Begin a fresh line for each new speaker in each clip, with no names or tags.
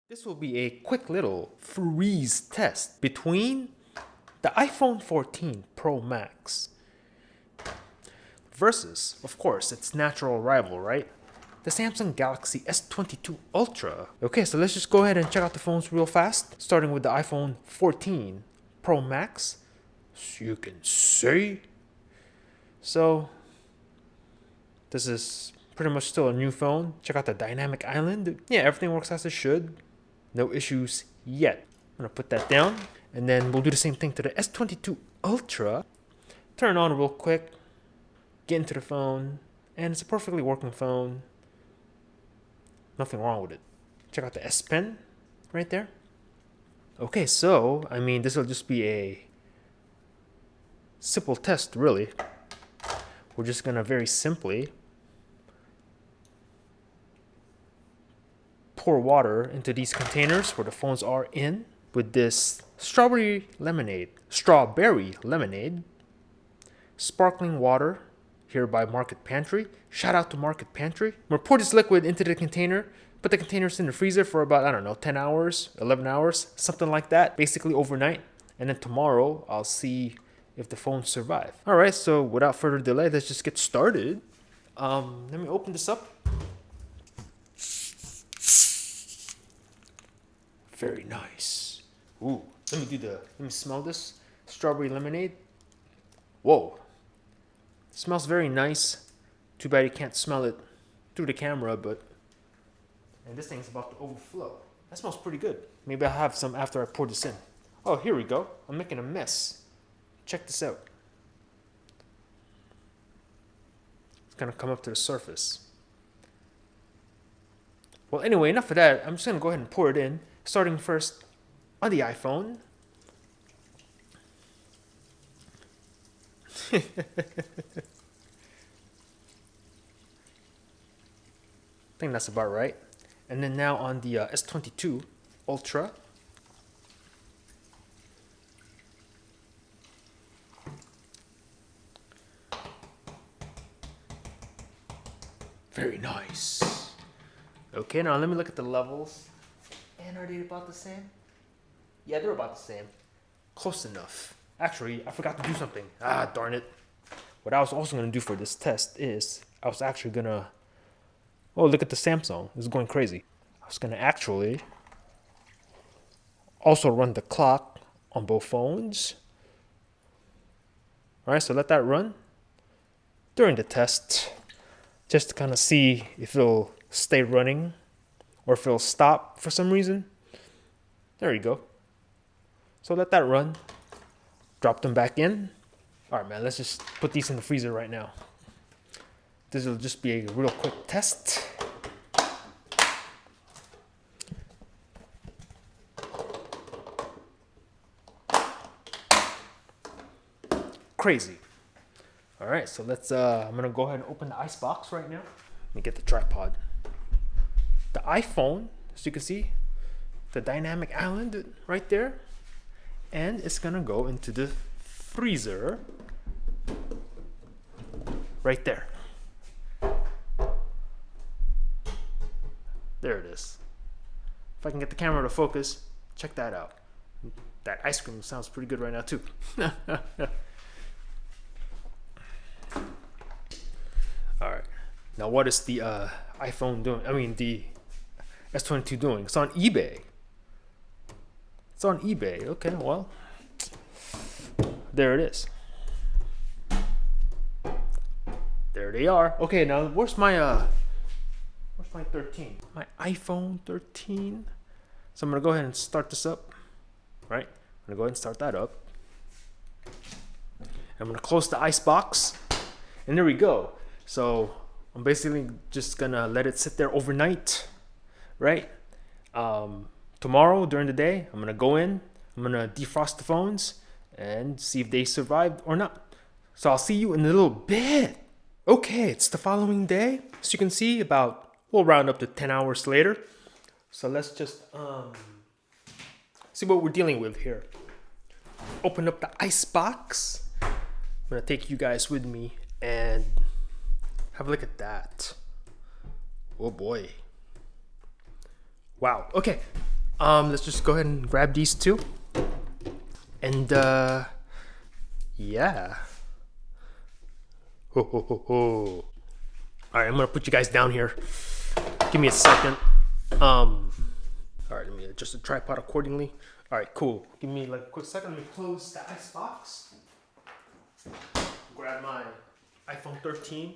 This will be a quick little freeze test between the iPhone 14 Pro Max versus, of course, its natural rival, right? The Samsung Galaxy S22 Ultra. Okay, so let's just go ahead and check out the phones real fast, starting with the iPhone 14 Pro Max. So you can see. So, this is pretty much still a new phone. Check out the dynamic island. Yeah, everything works as it should. No issues yet. I'm gonna put that down. And then we'll do the same thing to the S22 Ultra. Turn it on real quick. Get into the phone. And it's a perfectly working phone. Nothing wrong with it. Check out the S Pen right there. Okay, so, I mean, this will just be a simple test, really. We're just gonna very simply pour water into these containers where the phones are in with this strawberry lemonade, sparkling water here by Market Pantry. Shout out to Market Pantry. I'm gonna pour this liquid into the container, put the containers in the freezer for about, I don't know, 10 hours, 11 hours, something like that, basically overnight. And then tomorrow I'll see if the phones survive. All right, so without further delay, let's just get started. Let me open this up. Very nice. Ooh, let me smell this strawberry lemonade. Whoa, it smells very nice. Too bad you can't smell it through the camera, but, and this thing's about to overflow. That smells pretty good. Maybe I'll have some after I pour this in. Oh, here we go. I'm making a mess. Check this out. It's gonna come up to the surface. Well, anyway, enough of that. I'm just gonna go ahead and pour it in. Starting first on the iPhone. I think that's about right. And then now on the S22 Ultra. Very nice. Okay, now let me look at the levels. And are they about the same? Yeah, they're about the same. Close enough. Actually, I forgot to do something. Ah, darn it. What I was also going to do for this test is, I was actually going to... Oh, look at the Samsung. It's going crazy. I was going to actually also run the clock on both phones. Alright, so let that run during the test. Just to kind of see if it'll stay running or if it'll stop for some reason. There you go. So let that run. Drop them back in. All right, man, let's just put these in the freezer right now. This will just be a real quick test. Crazy. All right, so let's, I'm gonna go ahead and open the ice box right now. Let me get the tripod. The iPhone, as you can see, the dynamic island right there. And it's gonna go into the freezer right there. There it is. If I can get the camera to focus, check that out. That ice cream sounds pretty good right now too. All right. Now what is the iPhone doing? I mean the S22 doing? It's on eBay. It's on eBay. Okay, well, there it is. There they are. Okay, now where's my 13? My iPhone 13. So I'm gonna go ahead and start this up. Right? I'm gonna go ahead and start that up. I'm gonna close the ice box, and there we go. So I'm basically just gonna let it sit there overnight, right? Tomorrow during the day, I'm gonna go in, I'm gonna defrost the phones and see if they survived or not. So I'll see you in a little bit. Okay, it's the following day. As you can see, we'll round up to 10 hours later. So let's just see what we're dealing with here. Open up the ice box. I'm gonna take you guys with me and have a look at that. Oh boy. Wow. Okay. Let's just go ahead and grab these two. And yeah. Ho ho ho ho. Alright, I'm gonna put you guys down here. Give me a second. Alright, let me adjust the tripod accordingly. Alright, cool. Give me like a quick second. Let me close the ice box. Grab my iPhone 13.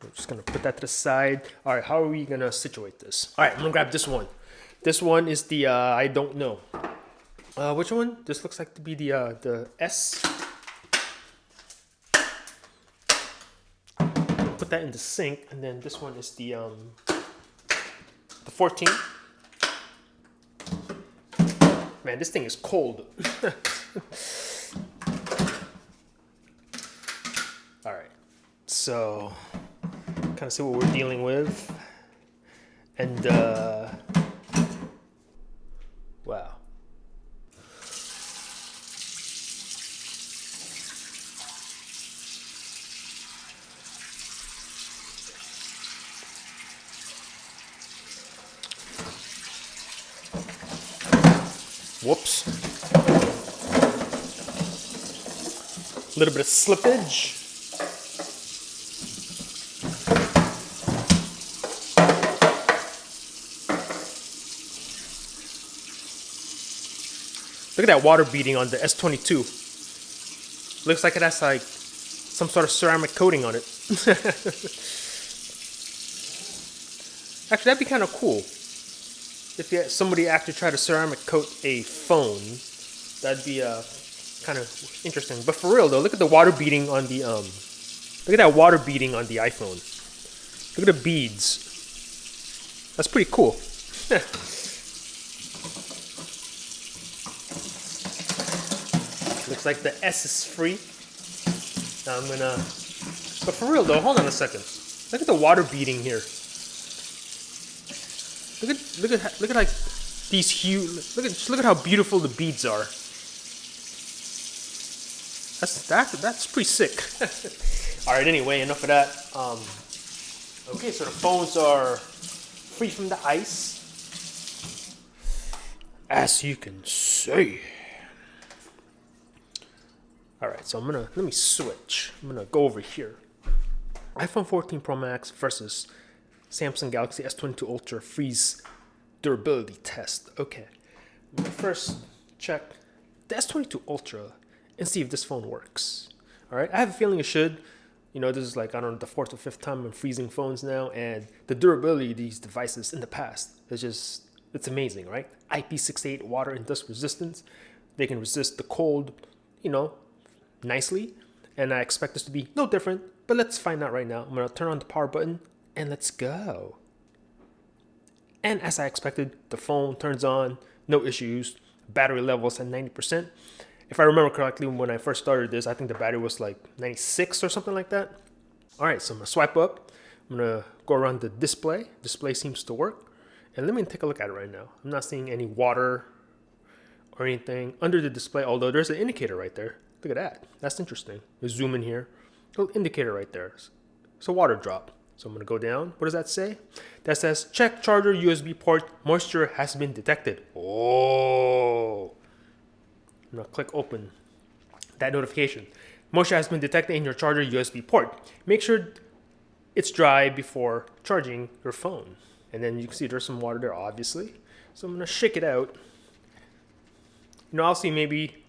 I'm just gonna put that to the side. Alright, how are we gonna situate this? Alright, I'm gonna grab this one. This one is the I don't know. Which one? This looks like to be the S. Put that in the sink, and then this one is the 14. Man, this thing is cold. All right, so kind of see what we're dealing with, and wow. Whoops. A little bit of slippage. Look at that water beading on the S22. Looks like it has like some sort of ceramic coating on it. Actually, that'd be kind of cool. If somebody actually tried to ceramic coat a phone, that'd be kind of interesting. But for real though, look at the water beading on the look at that water beading on the iPhone. Look at the beads. That's pretty cool. Looks like the S is free. Now I'm gonna. But for real though, hold on a second. Look at the water beading here. Look at like these huge. Look at how beautiful the beads are. That's pretty sick. All right. Anyway, enough of that. Okay, so the phones are free from the ice, as you can see. All right, so let me switch. I'm gonna go over here. iPhone 14 Pro Max versus Samsung Galaxy S22 Ultra freeze durability test. Okay, I'm gonna first check the S22 Ultra and see if this phone works. All right, I have a feeling it should. You know, this is like, I don't know, the 4th or 5th time I'm freezing phones now, and the durability of these devices in the past is it's amazing, right? IP68 water and dust resistance. They can resist the cold, you know, nicely, and I expect this to be no different, but let's find out right now. I'm gonna turn on the power button and let's go. And as I expected, the phone turns on, no issues. Battery levels at 90%. If I remember correctly, when I first started this, I think the battery was like 96 or something like that. All right, so I'm gonna swipe up. I'm gonna go around the display. Display seems to work. And let me take a look at it right now. I'm not seeing any water or anything under the display, although there's an indicator right there. Look at that. That's interesting. Let's zoom in here. Little indicator right there. It's a water drop. So I'm gonna go down. What does that say? That says check charger USB port. Moisture has been detected. Oh. I'm gonna click open that notification. Moisture has been detected in your charger USB port. Make sure it's dry before charging your phone. And then you can see there's some water there, obviously. So I'm gonna shake it out. You know, I'll see maybe,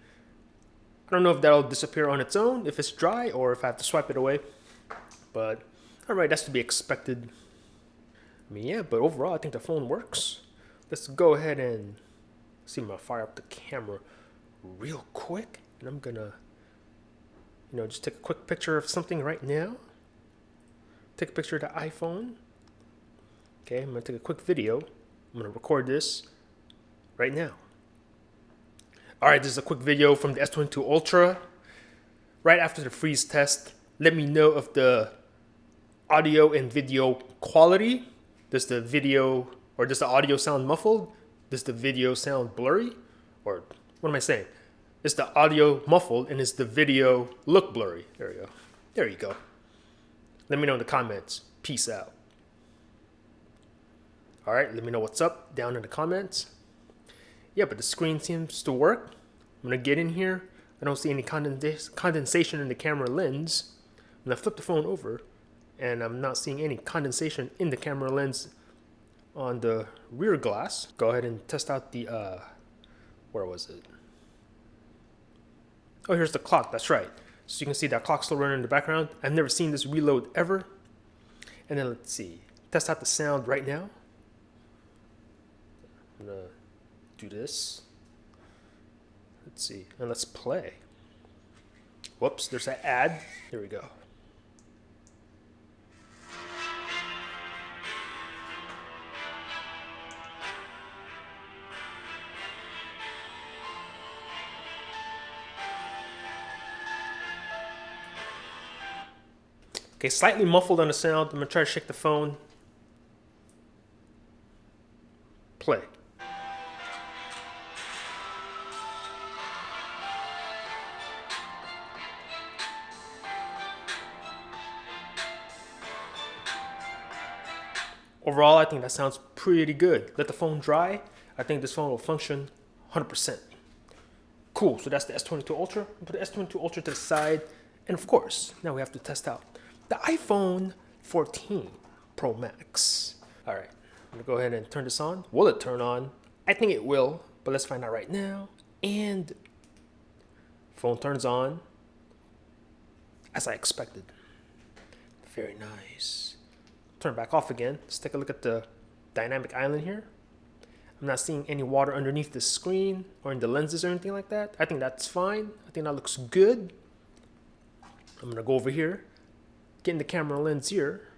I don't know if that'll disappear on its own if it's dry or if I have to swipe it away. But all right, that's to be expected. I mean, yeah, but overall, I think the phone works. Let's go ahead and see. I'm gonna fire up the camera real quick, and I'm gonna, you know, just take a quick picture of something right now. Take a picture of the iPhone. Okay, I'm gonna take a quick video. I'm gonna record this right now. All right, this is a quick video from the S22 Ultra. Right after the freeze test, let me know if the audio and video quality. Does the video or does the audio sound muffled? Does the video sound blurry? Or what am I saying? Is the audio muffled and is the video look blurry? There we go. There you go. Let me know in the comments. Peace out. All right, let me know what's up down in the comments. Yeah, but the screen seems to work. I'm gonna get in here. I don't see any condensation in the camera lens. I'm gonna flip the phone over, and I'm not seeing any condensation in the camera lens on the rear glass. Go ahead and test out the, where was it? Oh, here's the clock, that's right. So you can see that clock still running in the background. I've never seen this reload ever. And then let's see, test out the sound right now. I'm gonna do this. Let's see, and let's play. Whoops, there's that ad. Here we go. Okay, slightly muffled on the sound. I'm gonna try to shake the phone. Play. Overall, I think that sounds pretty good. Let the phone dry. I think this phone will function 100%. Cool, so that's the S22 Ultra. I'll put the S22 Ultra to the side. And of course, now we have to test out the iPhone 14 Pro Max. All right, I'm gonna go ahead and turn this on. Will it turn on? I think it will, but let's find out right now. And phone turns on as I expected. Very nice. Turn back off again. Let's take a look at the dynamic island here. I'm not seeing any water underneath the screen or in the lenses or anything like that. I think that's fine. I think that looks good. I'm gonna go over here, get in the camera lens here,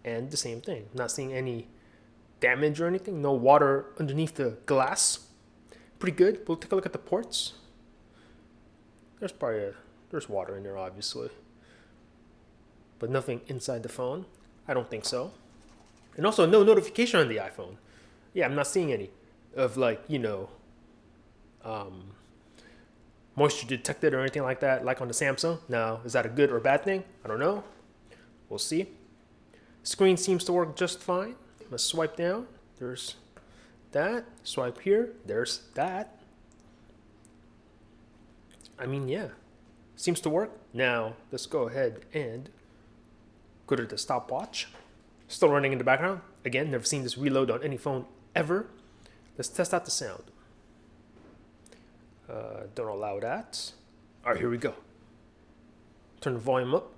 and the same thing. I'm not seeing any damage or anything. No water underneath the glass. Pretty good. We'll take a look at the ports. There's water in there, obviously, but nothing inside the phone. I don't think so. And also no notification on the iPhone. Yeah, I'm not seeing any of, like, you know, moisture detected or anything like that, like on the Samsung. Now, is that a good or bad thing? I don't know. We'll see. Screen seems to work just fine. Let's swipe down. There's that. Swipe here. There's that. I mean, yeah, seems to work. Now, let's go ahead and go to the stopwatch. Still running in the background. Again, never seen this reload on any phone ever. Let's test out the sound. Don't allow that. All right, here we go. Turn the volume up.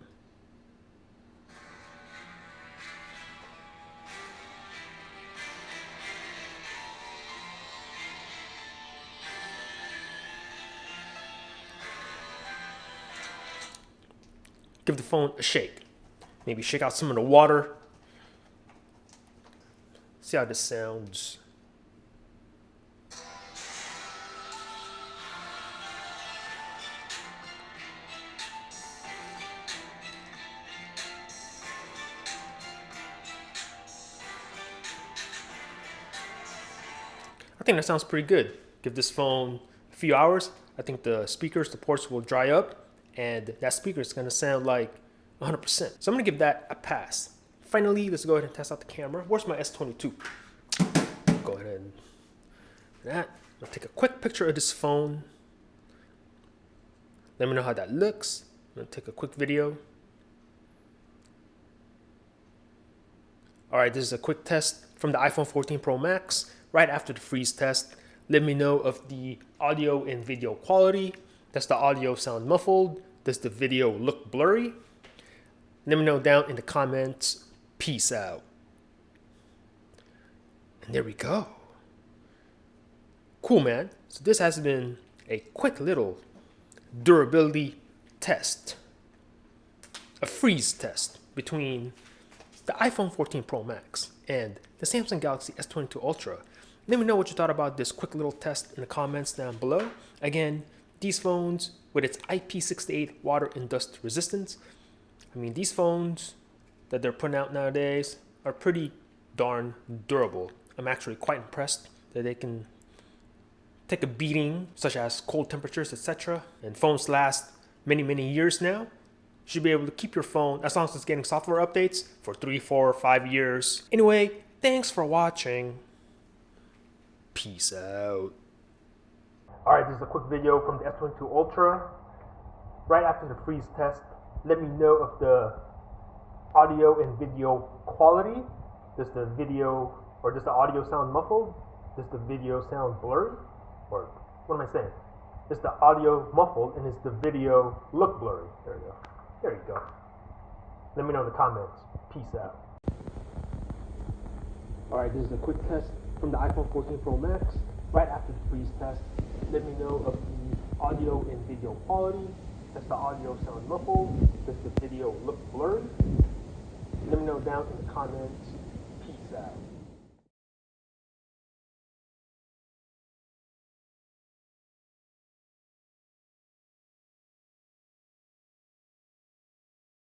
Give the phone a shake. Maybe shake out some of the water. See how this sounds. I think that sounds pretty good. Give this phone a few hours. I think the speakers, the ports will dry up, and that speaker is gonna sound like 100%. So I'm gonna give that a pass. Finally, let's go ahead and test out the camera. Where's my S22? Go ahead and do that. I'm gonna take a quick picture of this phone. Let me know how that looks. I'm gonna take a quick video. All right, this is a quick test from the iPhone 14 Pro Max. Right after the freeze test, let me know of the audio and video quality. Does the audio sound muffled? Does the video look blurry? Let me know down in the comments. Peace out. And there we go. Cool, man. So this has been a quick little durability test, a freeze test between the iPhone 14 Pro Max and the Samsung Galaxy S22 Ultra. Let me know what you thought about this quick little test in the comments down below. Again, these phones with its IP68 water and dust resistance, I mean, these phones that they're putting out nowadays are pretty darn durable. I'm actually quite impressed that they can take a beating, such as cold temperatures, etc. And phones last many, many years now. You should be able to keep your phone, as long as it's getting software updates, for 3, 4, 5 years. Anyway, thanks for watching. Peace out.
Alright, this is a quick video from the S22 Ultra. Right after the freeze test, let me know if the audio and video quality, does the video or does the audio sound muffled? Does the video sound blurry? Or what am I saying? Is the audio muffled and does the video look blurry? There you go. There you go. Let me know in the comments. Peace out. Alright, this is a quick test from the iPhone 14 Pro Max. Right after the freeze test, let me know of the audio and video quality. Does the audio sound muffled? Does the video look blurry? Let me know down in the comments. Peace out.